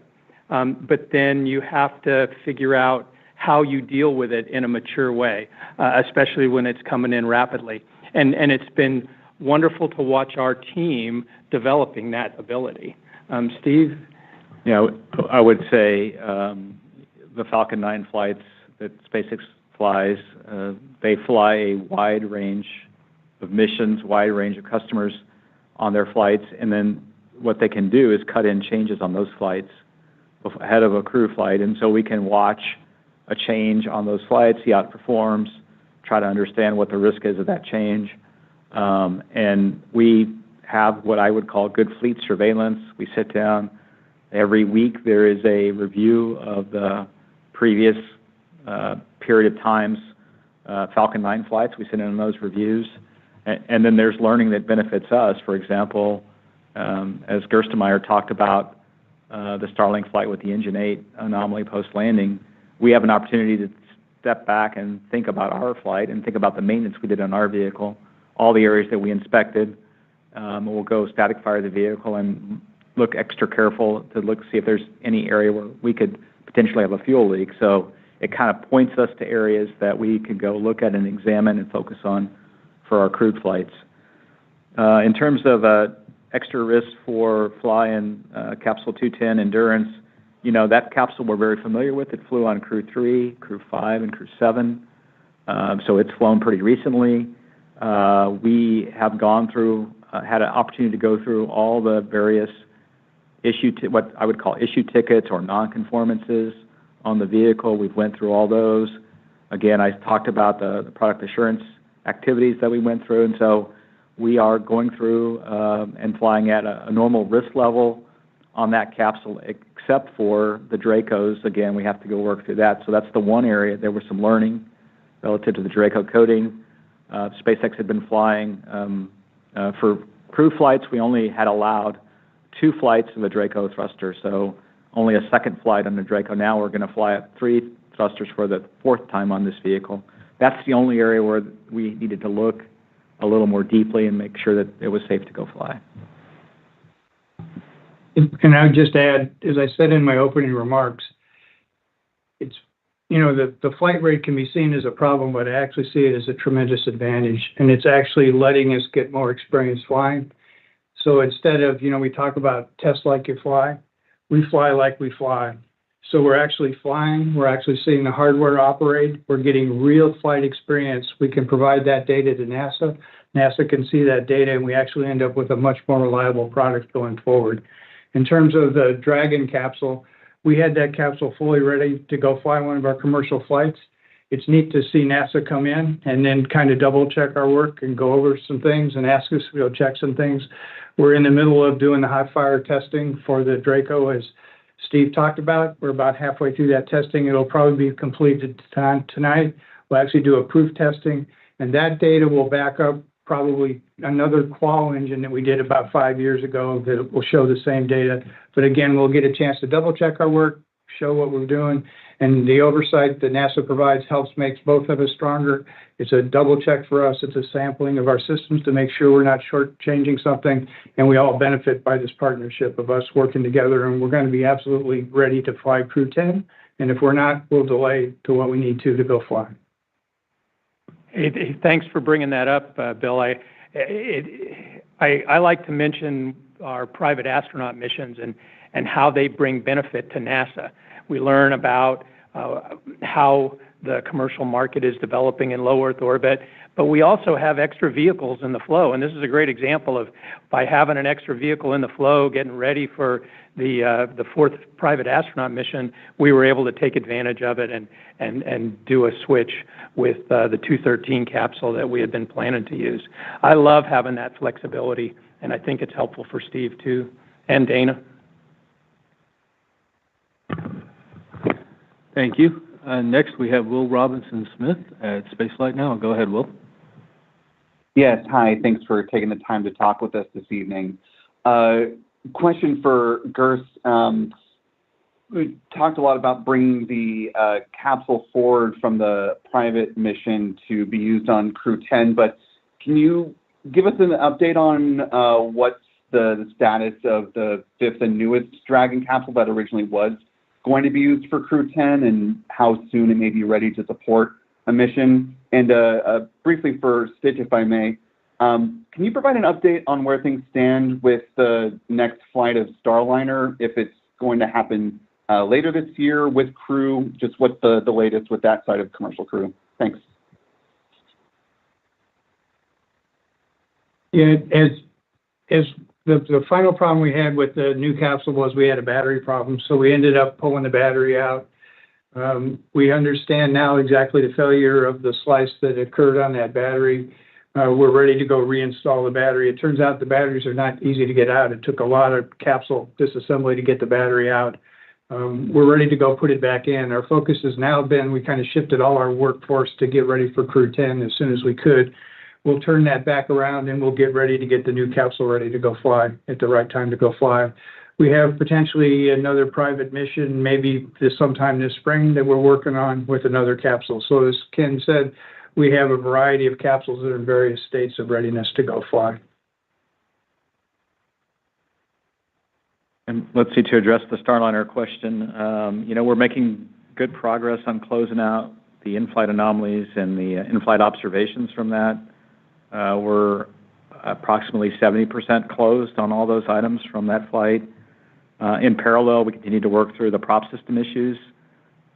[SPEAKER 3] but then you have to figure out how you deal with it in a mature way, especially when it's coming in rapidly. And it's been wonderful to watch our team developing that ability. Steve?
[SPEAKER 4] Yeah, I would say the Falcon 9 flights that SpaceX flies, they fly a wide range of missions, wide range of customers on their flights, and then what they can do is cut in changes on those flights ahead of a crew flight, and so we can watch a change on those flights, see how it performs, try to understand what the risk is of that change. And we have what I would call good fleet surveillance. We sit down every week. There is a review of the previous period of times Falcon 9 flights. We sit in on those reviews. And then there's learning that benefits us. For example, as Gerstenmaier talked about the Starlink flight with the Engine 8 anomaly post-landing, we have an opportunity to step back and think about our flight and think about the maintenance we did on our vehicle, all the areas that we inspected. We'll go static fire the vehicle and look extra careful to see if there's any area where we could potentially have a fuel leak. So it kind of points us to areas that we could go look at and examine and focus on for our crewed flights. In terms of extra risk for flying Capsule 210 Endurance, you know, that capsule we're very familiar with. It flew on Crew 3, Crew 5, and Crew 7. So it's flown pretty recently. We have gone through, had an opportunity to go through all the various what I would call issue tickets or non-conformances on the vehicle. We've went through all those. Again, I talked about the product assurance activities that we went through, and so we are going through and flying at a normal risk level on that capsule, except for the Dracos. Again, we have to go work through that. So that's the one area. There was some learning relative to the Draco coating. SpaceX had been flying for crew flights. We only had allowed 2 flights of the Draco thruster, so only a second flight on the Draco. Now we're going to fly at 3 thrusters for the 4th time on this vehicle. That's the only area where we needed to look a little more deeply and make sure that it was safe to go fly.
[SPEAKER 6] And I would just add, as I said in my opening remarks, it's, you know, the flight rate can be seen as a problem, but I actually see it as a tremendous advantage, and it's actually letting us get more experience flying. So instead of, you know, we talk about test like you fly, we fly like we fly. So we're actually flying, we're actually seeing the hardware operate, we're getting real flight experience. We can provide that data to NASA. NASA can see that data, and we actually end up with a much more reliable product going forward. In terms of the Dragon capsule, we had that capsule fully ready to go fly one of our commercial flights. It's neat to see NASA come in and then kind of double check our work and go over some things and ask us to go check some things. We're in the middle of doing the hot fire testing for the Draco, as Steve talked about. We're about halfway through that testing. It'll probably be completed tonight. We'll actually do a proof testing, and that data will back up probably another qual engine that we did about 5 years ago that will show the same data. But again, we'll get a chance to double check our work, show what we're doing, and the oversight that NASA provides helps make both of us stronger. It's a double check for us. It's a sampling of our systems to make sure we're not shortchanging something, and we all benefit by this partnership of us working together, and we're going to be absolutely ready to fly Crew-10, and if we're not, we'll delay to what we need to go fly.
[SPEAKER 3] Thanks for bringing that up, Bill. I like to mention our private astronaut missions and how they bring benefit to NASA. We learn about how the commercial market is developing in low Earth orbit, but we also have extra vehicles in the flow, and this is a great example of by having an extra vehicle in the flow, getting ready for the fourth private astronaut mission, we were able to take advantage of it and do a switch with the 213 capsule that we had been planning to use. I love having that flexibility, and I think it's helpful for Steve too, and Dana.
[SPEAKER 2] Thank you. Next, we have Will Robinson-Smith at Spaceflight Now. Go ahead, Will.
[SPEAKER 16] Yes, hi. Thanks for taking the time to talk with us this evening. Question for Gers. We talked a lot about bringing the capsule forward from the private mission to be used on Crew-10, but can you give us an update on what's the status of the fifth and newest Dragon capsule that originally was going to be used for Crew-10 and how soon it may be ready to support a mission? And briefly for Stich, if I may, can you provide an update on where things stand with the next flight of Starliner, if it's going to happen later this year with Crew? Just what's the latest with that side of Commercial Crew? Thanks.
[SPEAKER 6] Yeah, as the final problem we had with the new capsule was we had a battery problem, so we ended up pulling the battery out. We understand now exactly the failure of the slice that occurred on that battery. We're ready to go reinstall the battery. It turns out the batteries are not easy to get out. It took a lot of capsule disassembly to get the battery out. We're ready to go put it back in. Our focus has now been, we kind of shifted all our workforce to get ready for Crew-10 as soon as we could. We'll turn that back around and we'll get ready to get the new capsule ready to go fly at the right time to go fly. We have potentially another private mission, maybe sometime this spring, that we're working on with another capsule. So as Ken said, we have a variety of capsules that are in various states of readiness to go fly.
[SPEAKER 4] And let's see, to address the Starliner question, we're making good progress on closing out the in-flight anomalies and the in-flight observations from that. We're approximately 70% closed on all those items from that flight. In parallel, we continue to work through the prop system issues,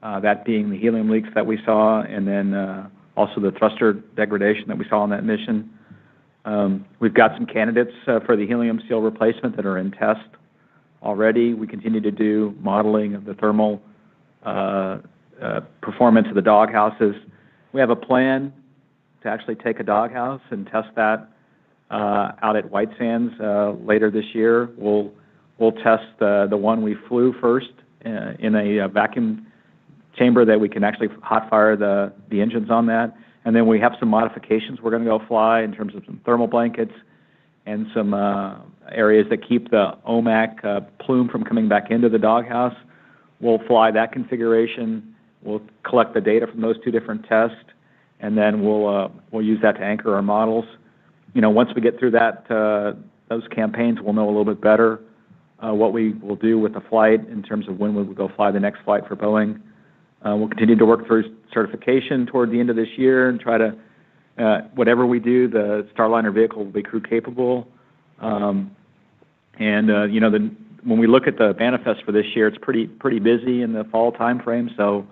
[SPEAKER 4] that being the helium leaks that we saw, and then also the thruster degradation that we saw on that mission. We've got some candidates for the helium seal replacement that are in test already. We continue to do modeling of the thermal performance of the doghouses. We have a plan to actually take a doghouse and test that out at White Sands later this year. We'll test the one we flew first in a vacuum chamber that we can actually hot fire the engines on that. And then we have some modifications we're going to go fly in terms of some thermal blankets and some areas that keep the OMAC plume from coming back into the doghouse. We'll fly that configuration. We'll collect the data from those two different tests, and then we'll use that to anchor our models. Once we get through those campaigns, we'll know a little bit better what we will do with the flight in terms of when we will go fly the next flight for Boeing. We'll continue to work through certification toward the end of this year and try to, whatever we do, the Starliner vehicle will be crew capable. When we look at the manifest for this year, it's pretty busy in the fall time frame. So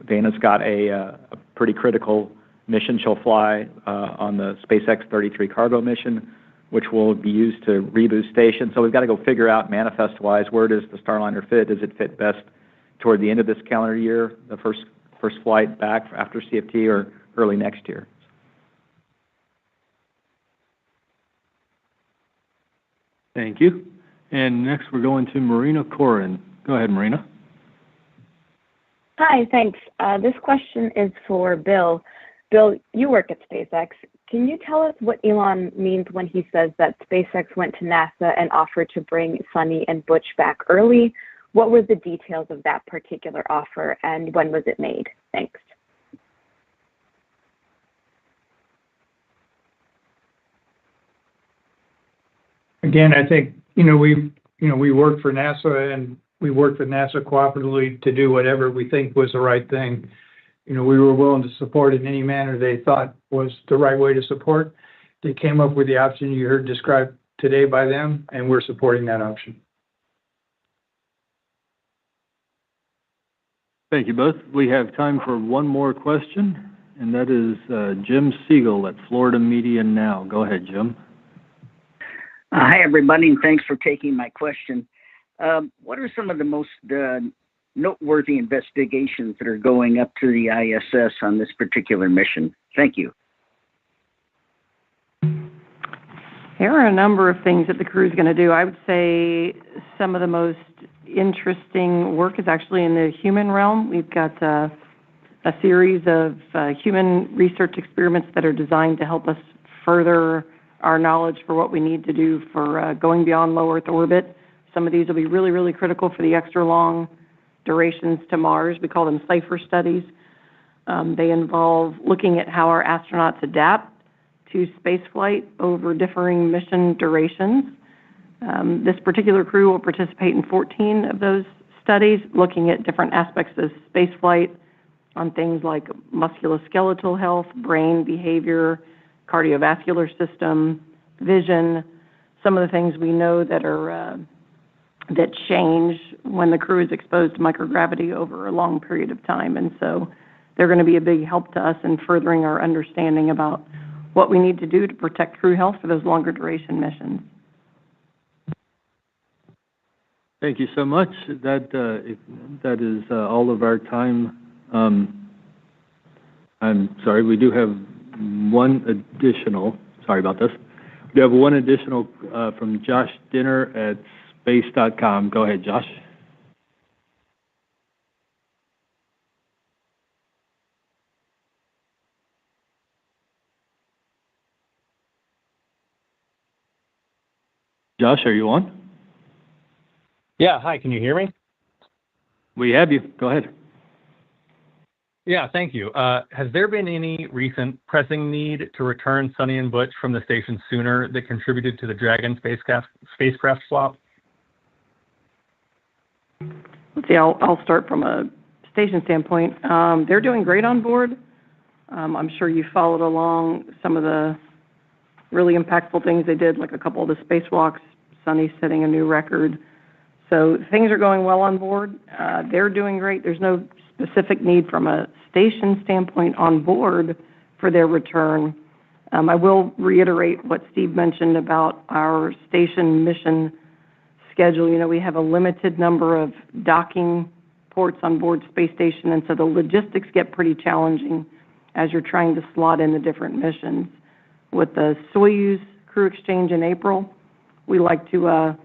[SPEAKER 4] Dana's got a pretty critical mission she'll fly on the SpaceX 33 cargo mission, which will be used to reboost station. So we've got to go figure out manifest-wise, where does the Starliner fit? Does it fit best toward the end of this calendar year, the first flight back after CFT, or early next year?
[SPEAKER 2] Thank you. And next we're going to Marina Koren. Go ahead, Marina.
[SPEAKER 17] Hi, thanks. This question is for Bill. Bill, you work at SpaceX. Can you tell us what Elon means when he says that SpaceX went to NASA and offered to bring Sunny and Butch back early? What were the details of that particular offer, and when was it made? Thanks.
[SPEAKER 6] Again, I think, we work for NASA, and we worked with NASA cooperatively to do whatever we think was the right thing. we were willing to support in any manner they thought was the right way to support. They came up with the option you heard described today by them, and we're supporting that option.
[SPEAKER 2] Thank you both. We have time for one more question, and that is Jim Siegel at Florida Media Now. Go ahead, Jim.
[SPEAKER 18] Hi, everybody, and thanks for taking my question. What are some of the most noteworthy investigations that are going up to the ISS on this particular mission? Thank you.
[SPEAKER 5] There are a number of things that the crew is going to do. I would say some of the most interesting work is actually in the human realm. We've got a series of human research experiments that are designed to help us further our knowledge for what we need to do for going beyond low Earth orbit. Some of these will be really, really critical for the extra long durations to Mars. We call them CIPHER studies. They involve looking at how our astronauts adapt to spaceflight over differing mission durations. This particular crew will participate in 14 of those studies, looking at different aspects of spaceflight on things like musculoskeletal health, brain behavior, cardiovascular system, vision, some of the things we know that are that change when the crew is exposed to microgravity over a long period of time. And so they're going to be a big help to us in furthering our understanding about what we need to do to protect crew health for those longer duration missions.
[SPEAKER 2] Thank you so much. That is all of our time. I'm sorry, we do have one additional, sorry about this. We have one additional from Josh Dinner at space.com. Go ahead, Josh. Josh, are you on?
[SPEAKER 9] Yeah, hi, can you hear me?
[SPEAKER 2] We have you. Go ahead.
[SPEAKER 9] Yeah, thank you. Has there been any recent pressing need to return Sonny and Butch from the station sooner that contributed to the Dragon spacecraft swap?
[SPEAKER 5] Let's see, I'll start from a station standpoint. They're doing great on board. I'm sure you followed along some of the really impactful things they did, like a couple of the spacewalks, Sonny setting a new record. So things are going well on board. They're doing great. There's no specific need from a station standpoint on board for their return. I will reiterate what Steve mentioned about our station mission schedule. You know, we have a limited number of docking ports on board Space Station, and so the logistics get pretty challenging as you're trying to slot in the different missions. With the Soyuz crew exchange in April, we like to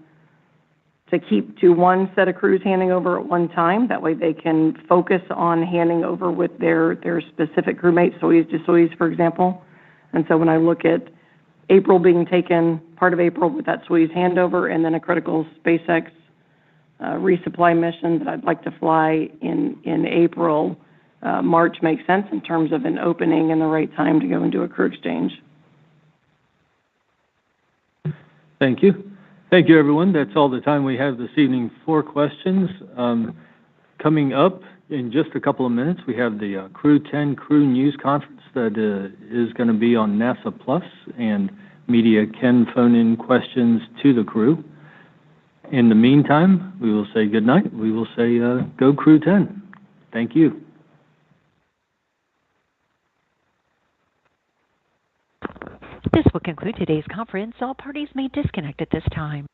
[SPEAKER 5] keep to one set of crews handing over at one time. That way they can focus on handing over with their specific crewmates, Soyuz to Soyuz, for example. And so when I look at April being taken, part of April with that Soyuz handover, and then a critical SpaceX resupply mission that I'd like to fly in April, March makes sense in terms of an opening and the right time to go and do a crew exchange.
[SPEAKER 2] Thank you. Thank you, everyone. That's all the time we have this evening for questions. Coming up in just a couple of minutes, we have the Crew-10 Crew News Conference that is going to be on NASA Plus, and media can phone in questions to the crew. In the meantime, we will say good night. We will say go Crew-10. Thank you.
[SPEAKER 1] This will conclude today's conference. All parties may disconnect at this time.